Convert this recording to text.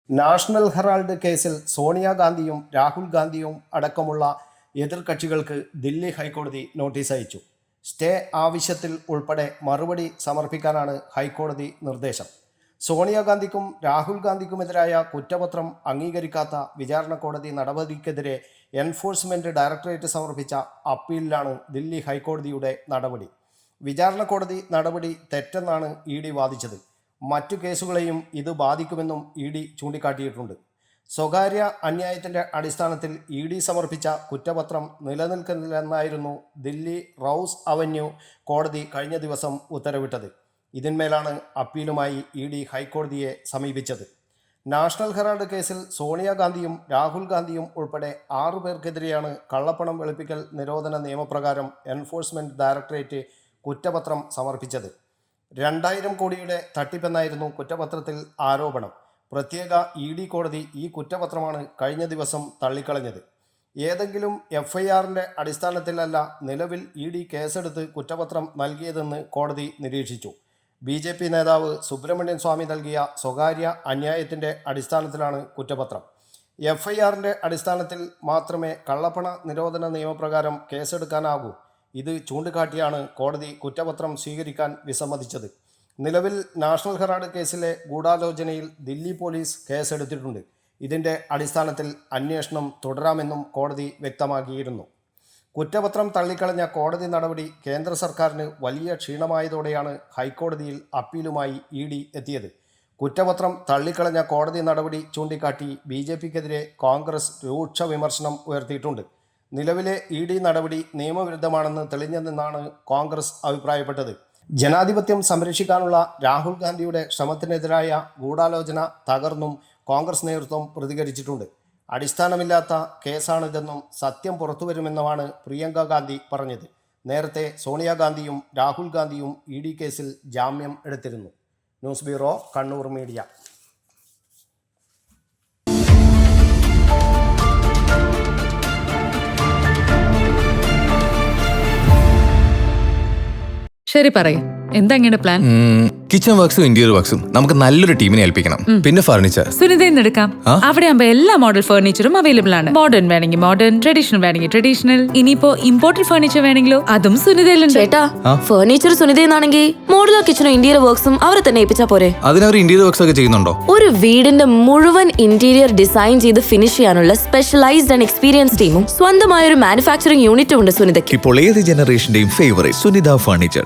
National Herald കേസിൽ സോണിയാഗാന്ധിയും രാഹുൽ ഗാന്ധിയും അടക്കമുള്ള എതിർകക്ഷികൾക്ക് ദില്ലി ഹൈക്കോടതി നോട്ടീസ് അയച്ചു. സ്റ്റേ ആവശ്യത്തിൽ ഉൾപ്പെടെ മറുപടി സമർപ്പിക്കാനാണ് ഹൈക്കോടതി നിർദ്ദേശം. സോണിയാഗാന്ധിക്കും രാഹുൽ ഗാന്ധിക്കുമെതിരായ കുറ്റപത്രം അംഗീകരിക്കാത്ത വിചാരണ കോടതി നടപടിക്കെതിരെ എൻഫോഴ്സ്മെന്റ് ഡയറക്ടറേറ്റ് സമർപ്പിച്ച അപ്പീലിലാണ് ദില്ലി ഹൈക്കോടതിയുടെ നടപടി. വിചാരണ കോടതി നടപടി തെറ്റെന്നാണ് ഇ.ഡി. വാദിച്ചത്. മറ്റു കേസുകളെയും ഇത് ബാധിക്കുമെന്നും ഇ.ഡി. ചൂണ്ടിക്കാട്ടിയിട്ടുണ്ട്. സ്വകാര്യ അന്യായത്തിൻ്റെ അടിസ്ഥാനത്തിൽ ഇ.ഡി. സമർപ്പിച്ച കുറ്റപത്രം നിലനിൽക്കില്ലെന്നായിരുന്നു ദില്ലി റൌസ് അവന്യൂ കോടതി കഴിഞ്ഞ ദിവസം ഉത്തരവിട്ടത്. ഇതിന്മേലാണ് അപ്പീലുമായി ഇ.ഡി. ഹൈക്കോടതിയെ സമീപിച്ചത്. നാഷണൽ ഹെറാൾഡ് കേസിൽ സോണിയാഗാന്ധിയും രാഹുൽ ഗാന്ധിയും ഉൾപ്പെടെ 6 പേർക്കെതിരെയാണ് കള്ളപ്പണം വെളുപ്പിക്കൽ നിരോധന നിയമപ്രകാരം എൻഫോഴ്സ്മെന്റ് ഡയറക്ടറേറ്റ് കുറ്റപത്രം സമർപ്പിച്ചത്. 2000 കോടിയുടെ തട്ടിപ്പെന്നായിരുന്നു കുറ്റപത്രത്തിൽ ആരോപണം. പ്രത്യേക ഇ.ഡി. കോടതി ഈ കുറ്റപത്രമാണ് കഴിഞ്ഞ ദിവസം തള്ളിക്കളഞ്ഞത്. ഏതെങ്കിലും എഫ്.ഐ.ആറിൻ്റെ അടിസ്ഥാനത്തിലല്ല നിലവിൽ ഇ.ഡി. കേസെടുത്ത് കുറ്റപത്രം നൽകിയതെന്ന് കോടതി നിരീക്ഷിച്ചു. ബി.ജെ.പി. നേതാവ് സുബ്രഹ്മണ്യൻ സ്വാമി നൽകിയ സ്വകാര്യ അന്യായത്തിൻ്റെ അടിസ്ഥാനത്തിലാണ് കുറ്റപത്രം. എഫ്.ഐ.ആറിൻ്റെ അടിസ്ഥാനത്തിൽ മാത്രമേ കള്ളപ്പണ നിരോധന നിയമപ്രകാരം കേസെടുക്കാനാകൂ. ഇത് ചൂണ്ടിക്കാട്ടിയാണ് കോടതി കുറ്റപത്രം സ്വീകരിക്കാൻ വിസമ്മതിച്ചത്. നിലവിൽ നാഷണൽ ഹെറാൾഡ് കേസിലെ ഗൂഢാലോചനയിൽ ദില്ലി പോലീസ് കേസെടുത്തിട്ടുണ്ട്. ഇതിൻ്റെ അടിസ്ഥാനത്തിൽ അന്വേഷണം തുടരാമെന്നും കോടതി വ്യക്തമാക്കിയിരുന്നു. കുറ്റപത്രം തള്ളിക്കളഞ്ഞ കോടതി നടപടി കേന്ദ്ര സർക്കാരിന് വലിയ ക്ഷീണമായതോടെയാണ് ഹൈക്കോടതിയിൽ അപ്പീലുമായി ഇ.ഡി. എത്തിയത്. കുറ്റപത്രം തള്ളിക്കളഞ്ഞ കോടതി നടപടി ചൂണ്ടിക്കാട്ടി ബി.ജെ.പിക്കെതിരെ കോൺഗ്രസ് രൂക്ഷ വിമർശനം ഉയർത്തിയിട്ടുണ്ട്. നിലവിലെ ഇ.ഡി. നടപടി നിയമവിരുദ്ധമാണെന്ന് തെളിഞ്ഞെന്നാണ് കോൺഗ്രസ് അഭിപ്രായപ്പെട്ടത്. ജനാധിപത്യം സംരക്ഷിക്കാനുള്ള രാഹുൽ ഗാന്ധിയുടെ ശ്രമത്തിനെതിരായ ഗൂഢാലോചന തകർന്നും കോൺഗ്രസ് നേതൃത്വം പ്രതികരിച്ചിട്ടുണ്ട്. അടിസ്ഥാനമില്ലാത്ത കേസാണിതെന്നും സത്യം പുറത്തുവരുമെന്നുമാണ് പ്രിയങ്ക ഗാന്ധി പറഞ്ഞത്. നേരത്തെ സോണിയാഗാന്ധിയും രാഹുൽ ഗാന്ധിയും ഇ.ഡി. കേസിൽ ജാമ്യം എടുത്തിരുന്നു. News bureau, Kannur media. ശരി, പറയ്, എന്താ ഇങ്ങനെ പ്ലാൻ? കിച്ചൺ വർക്സും ഇന്റീരിയർ വർക്സും നമുക്ക് നല്ലൊരു ടീമിനെ ഏൽപ്പിക്കണം. പിന്നെ ഫർണിച്ചർ സുനിതയിൽ എടുക്കാം. അവിടെ ആകുമ്പോ എല്ലാ മോഡൽ ഫർണിച്ചറും അവൈലബിൾ ആണ്. മോഡേൺ വേണമെങ്കിൽ മോഡേൺ, ട്രഡീഷണൽ വേണമെങ്കിൽ ട്രഡീഷണൽ. ഇനിയിപ്പോ ഇമ്പോർട്ടഡ് ഫർണിച്ചർ വേണമെങ്കിലോ അതും സുനിതയിലുണ്ട്. ചേട്ടാ, ഫർണിച്ചർ സുനിതയെന്നാണെങ്കിൽ മോഡുലർ കിച്ചണും ഇന്റീരിയർ വർക്സും അവരെ തന്നെ ഏൽപ്പിച്ചാ പോരെ? അതിനവർ ഇന്റീരിയർ വർക്സ് ഒക്കെ ചെയ്യുന്നുണ്ടോ? ഒരു വീടിന്റെ മുഴുവൻ ഇന്റീരിയർ ഡിസൈൻ ചെയ്ത് ഫിനിഷ് ചെയ്യാനുള്ള സ്പെഷ്യലൈസ്ഡ് ആൻഡ് എക്സ്പീരിയൻസ് ടീമും സ്വന്തമായ ഒരു മാനുഫാക്ചറിംഗ് യൂണിറ്റും ഉണ്ട് സുനിതയ്ക്ക്. ഇപ്പോൾ ഏത് ജനറേഷന്റെയും ഫേവറേറ്റ് സുനിത ഫർണിച്ചർ